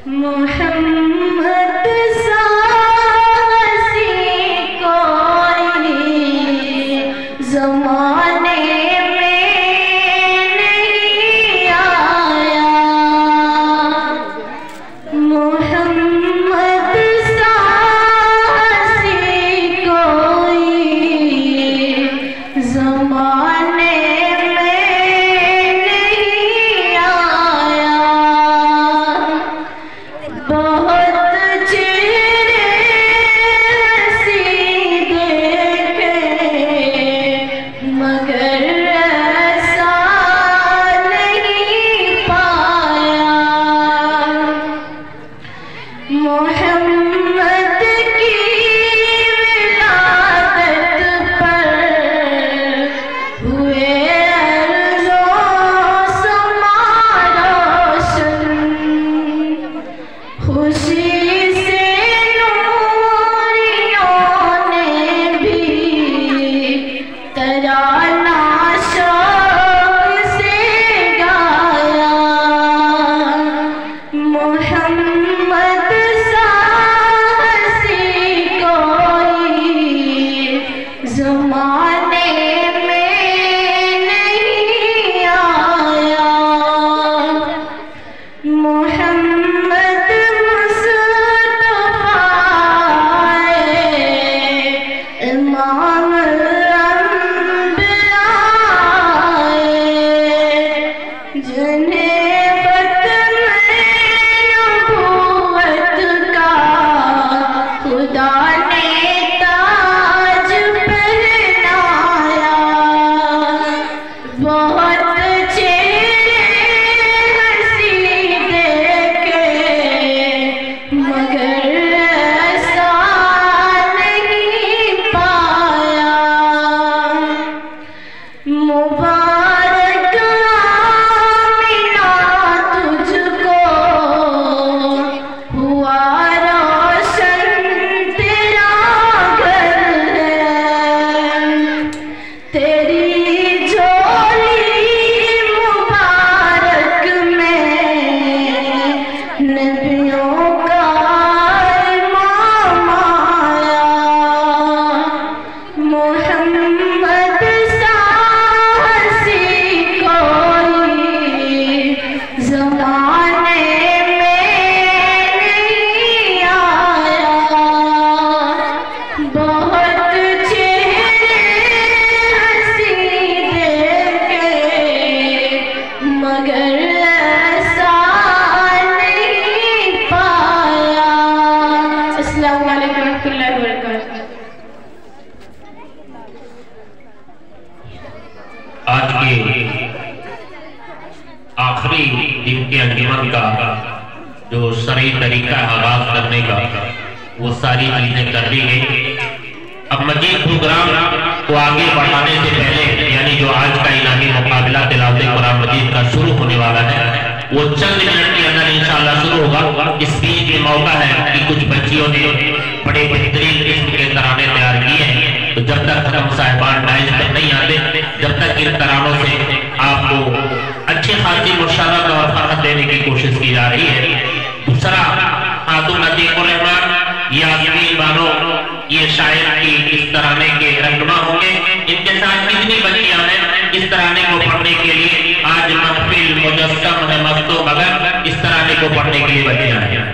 मोहम्मद साहसी कोई ज़माने में नहीं आया। मोहम्मद साहसी कोई ज़माने आज के आखिरी दिन के अंजुमन का जो शरई तरीका है आगाज करने का, वो सारी चीजें कर दी गई। अब मजीद प्रोग्राम को आगे बढ़ाने से पहले, यानी जो आज का इलाही मुकाबला तिलावत कुरान मजीद का शुरू होने वाला है, वो चंद मिनट के अंदर इंशाअल्लाह शुरू होगा। इस बीच में मौका है कि कुछ बच्चियों ने बड़े बेहतरीन किस्म के तराने तैयार किए हैं, तो जब तक हम साहिबान डाइज तक नहीं आते, जब तक इन तरानों से आपको अच्छी खासी मुशारत और फर्क देने की कोशिश की जा रही है। दूसरा खातून अतीकुर रहमान यास्मीन बानो, ये शायर की इस तराने के रहनुमा होंगे। इनके साथ कितनी बच्चियां हैं इस तराने को पढ़ने के लिए? आज महफिल मुजस्सम है मस्तो मगर इस तराने को पढ़ने के लिए बच्चियां हैं।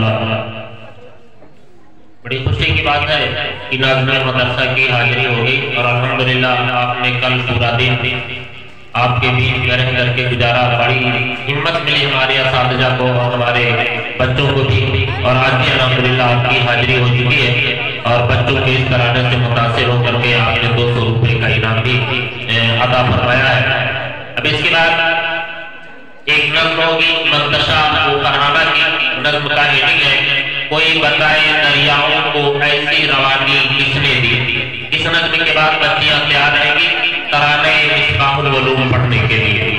माशाअल्लाह। बड़ी खुशी की बात है कि नाज़िम मदरसा की हाजिरी हो गई और अल्हम्दुलिल्लाह आपने कल पूरा दिन आपके बीच में रह करके गुजारा। बड़ी हिम्मत मिली हमारे असातिज़ा को और हमारे बच्चों को भी, और आज भी अल्हम्दुलिल्लाह आपकी हाजिरी हो चुकी है और बच्चों के इस कराने से मुतासिर होकर के आपने 200 रुपये का इनाम भी अता फरमाया है। अब इसके बाद एक नज़्म होगी मंतशा वो फरहाना की नज़्म का हेडिंग है कोई बताए दरियाओं को ऐसी रवानी किसने दी। इस नज़्म के बाद बच्चियां तैयार रहेंगी तराने मिस्बाहुल उलूम पढ़ने के लिए।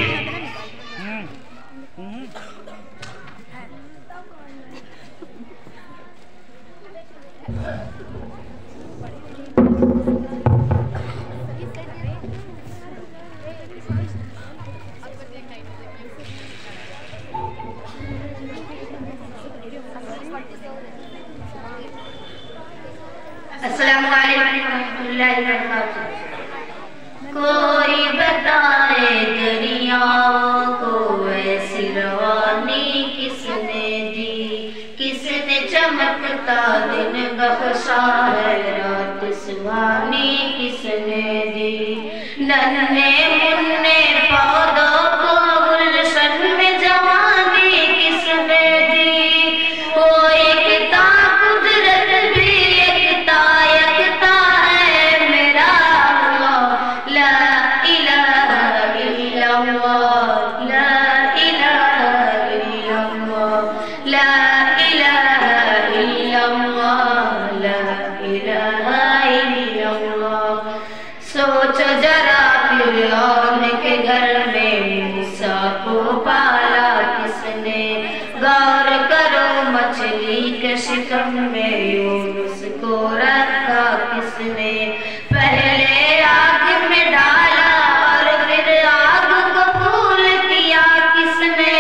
अस्सलामु अलैकुम रहमतुल्लाहि व बरकातुहू। कोई बताए दरियाओं को ऐसी रवानी किसने दी, किसने चमकता दिन बख्शा है रात सुहानी किसने दी। नन्हे मुन्ने पौधों को गुलशन में जवानी किसने दी। वो एकता कुदरत भी एकता है मेरा अल्लाह। ला इलाहा इल्लल्लाह, ला इलाहा इल्लल्लाह, ला इलाहा इल्लल्लाह, ला इलाहा इल्लल्लाह। सोचो जरा फिरौन के घर में मूसा को पाला किसने। गौर करो मछली के शिकम में यूनुस को रखा किसने। पहले आग में डाला और फिर आग को फूल किया किसने।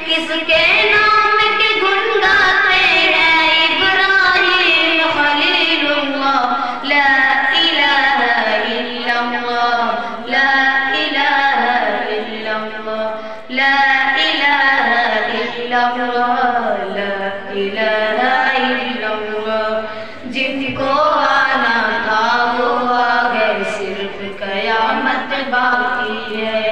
किसके नाम के गुण गाते हैं इब्राहिम खलीलुल्लाह। ला इलाहा इल्लल्लाह, ला इलाहा इल्लल्लाह, ला इलाहा इल्लल्लाह, ला इलाहा इल्लल्लाह। जिनको आना था वो आ गए, सिर्फ कयामत बाकी है।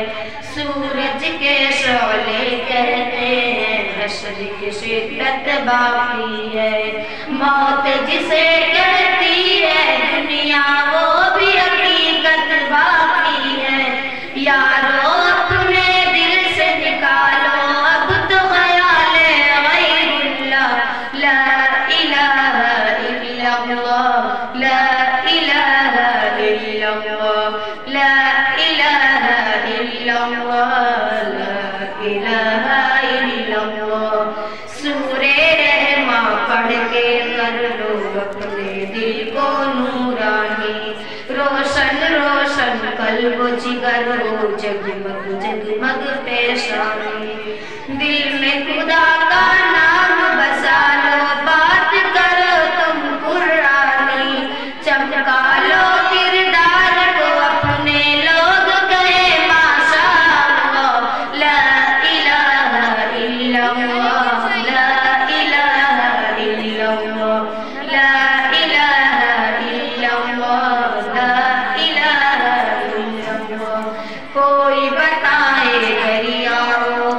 सूरज के शोले कहते हैं हश्र की शिद्दत बाकी है। मौत जिसे कहती है दुनिया वो भी हकीकत बाकी है। यारो अपने दिल से निकालो अब तो ख्याले गैरुल्लाह। ला इलाहा इल्लल्लाह, ला इलाहा इल्लल्लाह, ला इलाहा इल्लल्लाह, ला इलाहा इल्लल्लाह। सूरे रहमा पढ़ के कर लो अपने दिल को नूरानी। रोशन रोशन कल्ब जिगर हो जगमग जगमग पेशानी। दिल में खुदा का नाम बसा लो, बात करो तुम कुरानी। चमका लो किरदार को अपने, लोग कहे माशाअल्लाह। ला इलाहा इल्लल्लाह, ला इलाहा इल्लल्लाह, ला इलाहा इल्लल्लाह, ला इलाहा इल्लल्लाह। कोई बताए दरियाओं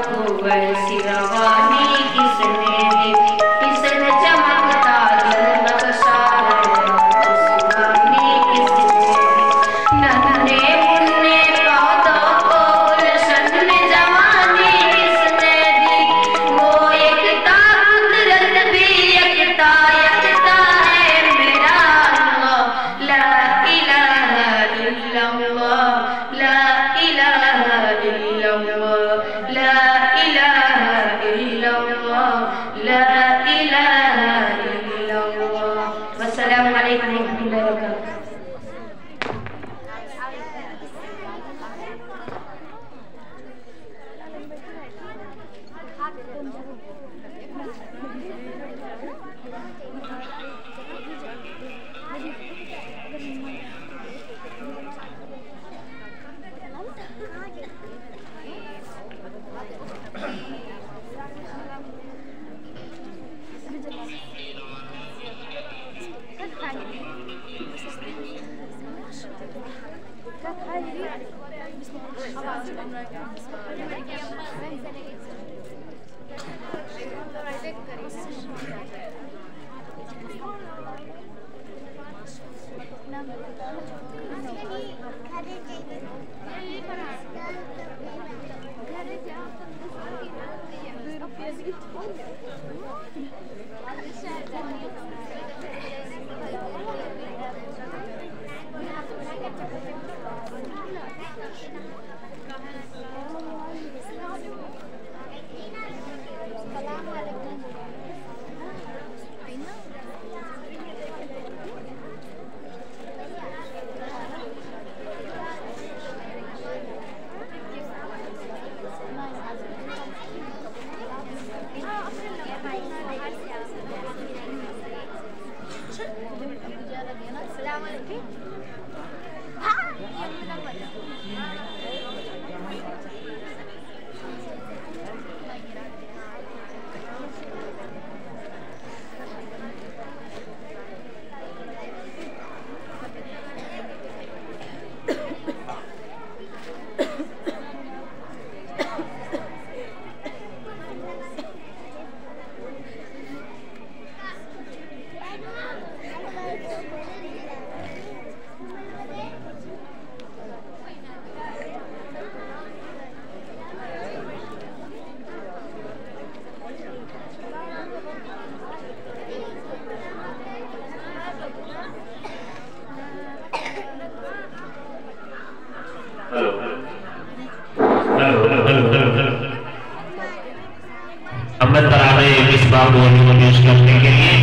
अमन तराने मिसबाह को पेश करने के लिए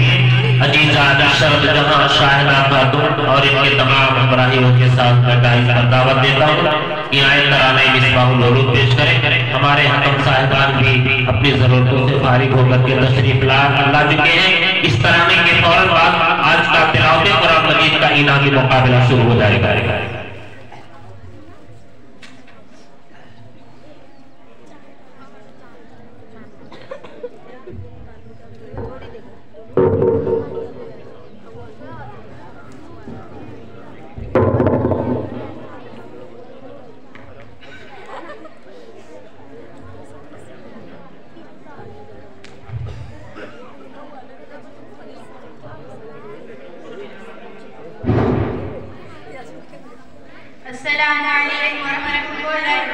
अजीजा शरद जहां शाहिदा खातून और इनके तमाम हमराहियों के साथ मैं दाइज़ दावत देता हूँ कि आए तराने मिसबाह लोरूद पेश करें। हमारे हकम साहिबान भी अपनी जरूरतों से फारिग होकर के तशरीफ ला चुके हैं। इस तराने के फौरन बाद आज का तिलावत कुरान मजीद का इनामी मुकाबला शुरू हो जाएगा। अस्सलामु अलैकुम वरहमतुल्लाहि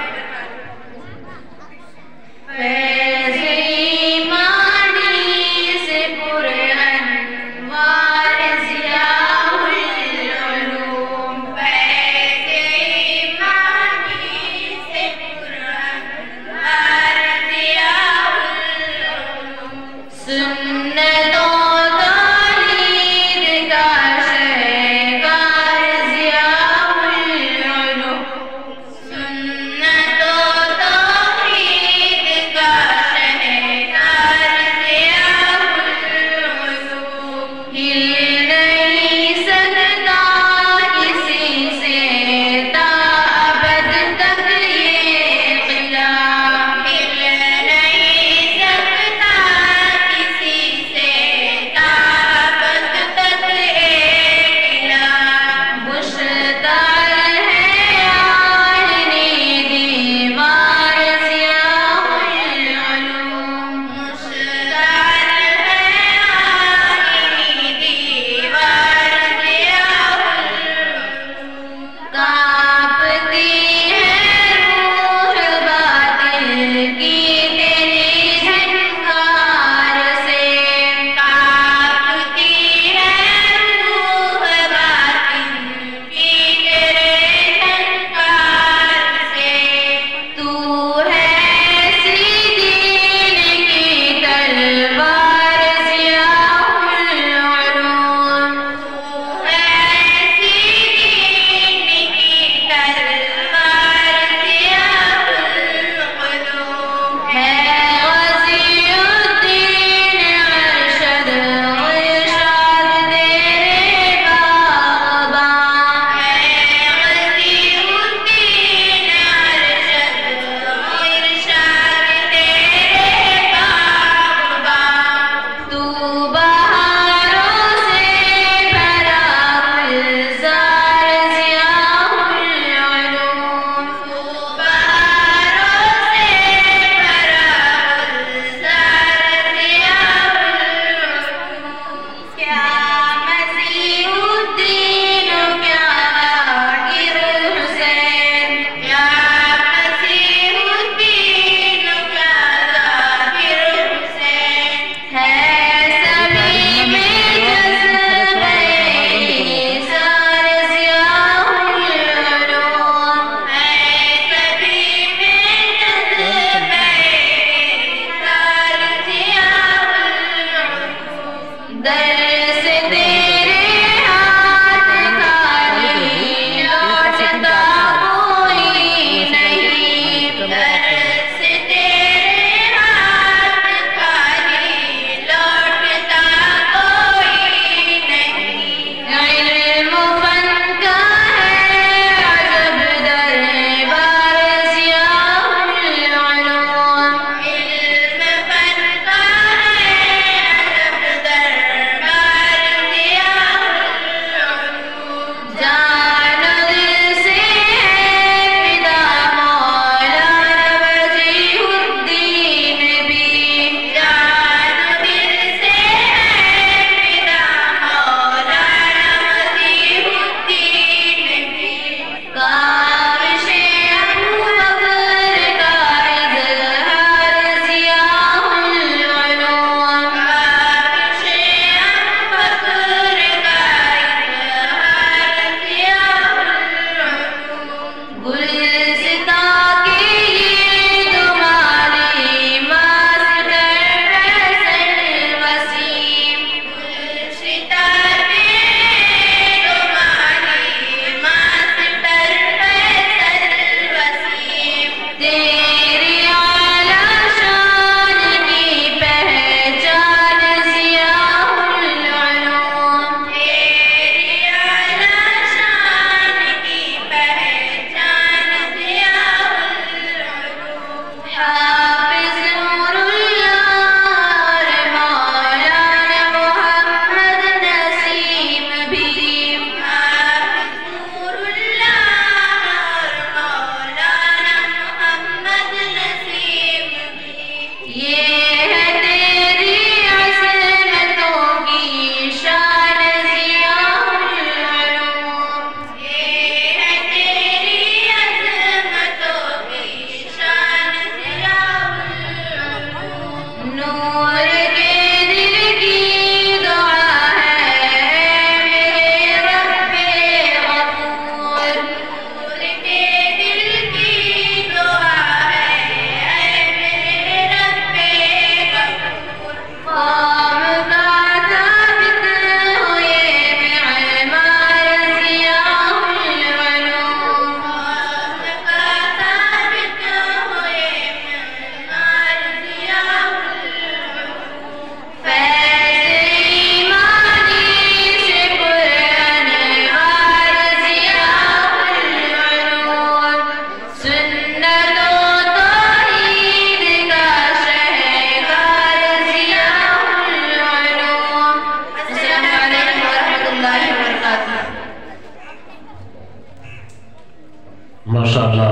माशाअल्लाह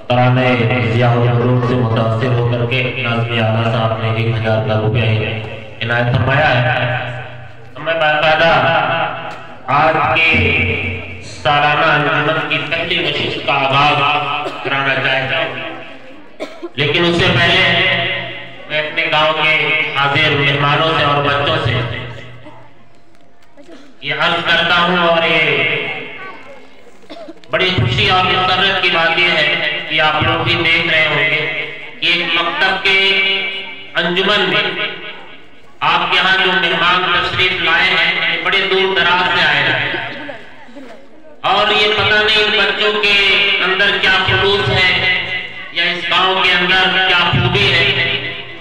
तराने ज़िया-उल-मरूफ से मुतासिर होकर के नाज़िम आला साहब ने 1000 रुपया इनायत फरमाया है। तो मैं बाकायदा आज के सालाना अंजुमन की पहली नशिस्त का आगाज कराना चाहता हूँ, लेकिन उससे पहले मैं अपने गांव के हाजिर मेहमानों से और बच्चों से ये अर्ज करता हूँ, और ये बड़ी खुशी और मसरत की बात यह है कि आप लोग भी देख रहे होंगे कि एक मकतब के अंजुमन में आपके यहाँ जो मेहमान तशरीफ लाए हैं बड़े दूर दराज से आए हैं, और ये पता नहीं इन बच्चों के अंदर क्या खुलूस है या इस गांव के अंदर क्या खूबी है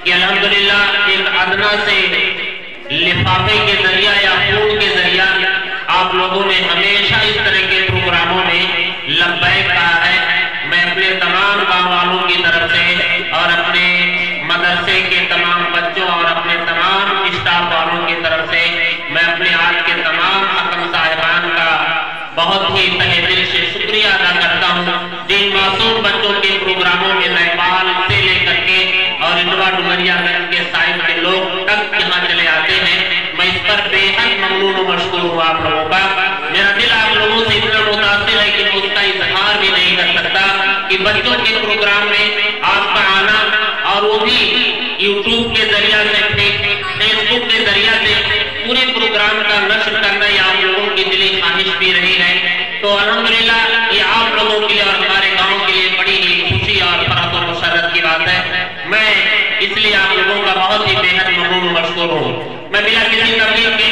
कि अल्हम्दुलिल्लाह एक अदना से लिफाफे के जरिया या फूल के जरिया आप लोगों ने हमेशा इस तरह के प्रोग्रामों में लब्बैक कहा है। मैं अपने तमाम गांव वालों की तरफ से और अपने मदरसे के तमाम बच्चों और अपने तमाम स्टाफ वालों की तरफ से मैं अपने आज के तमाम हकम साहिबान का बहुत ही तहे दिल से शुक्रिया अदा करता हूँ, जिन मासूम बच्चों के प्रोग्रामों में नेपाल से लेकर के और इंडवा डुमरियागंज के साइड के लोग तक यहाँ चले आते हैं। मैं इस पर बेहद ममनून और मशकूर हूँ आप लोगों का। मेरा दिल आप लोगों से इतना मुतासिर है कि मैं उसका इजहार भी नहीं कर सकता कि बच्चों के प्रोग्राम में आपका आना और वो भी यूट्यूब के जरिया से, फेसबुक के जरिया से पूरे प्रोग्राम का नश्र करना ये आप लोगों की दिली ख्वाहिश भी रही है। तो अल्हम्दुलिल्लाह ये आप लोगों के लिए और हमारे गाँव के लिए बड़ी ही खुशी और फरहत और मसरत की बात है। मैं इसलिए आप लोगों का बहुत ही बेहद ममनून मशकूर हूँ। मैं बिना किसी तकलीफ के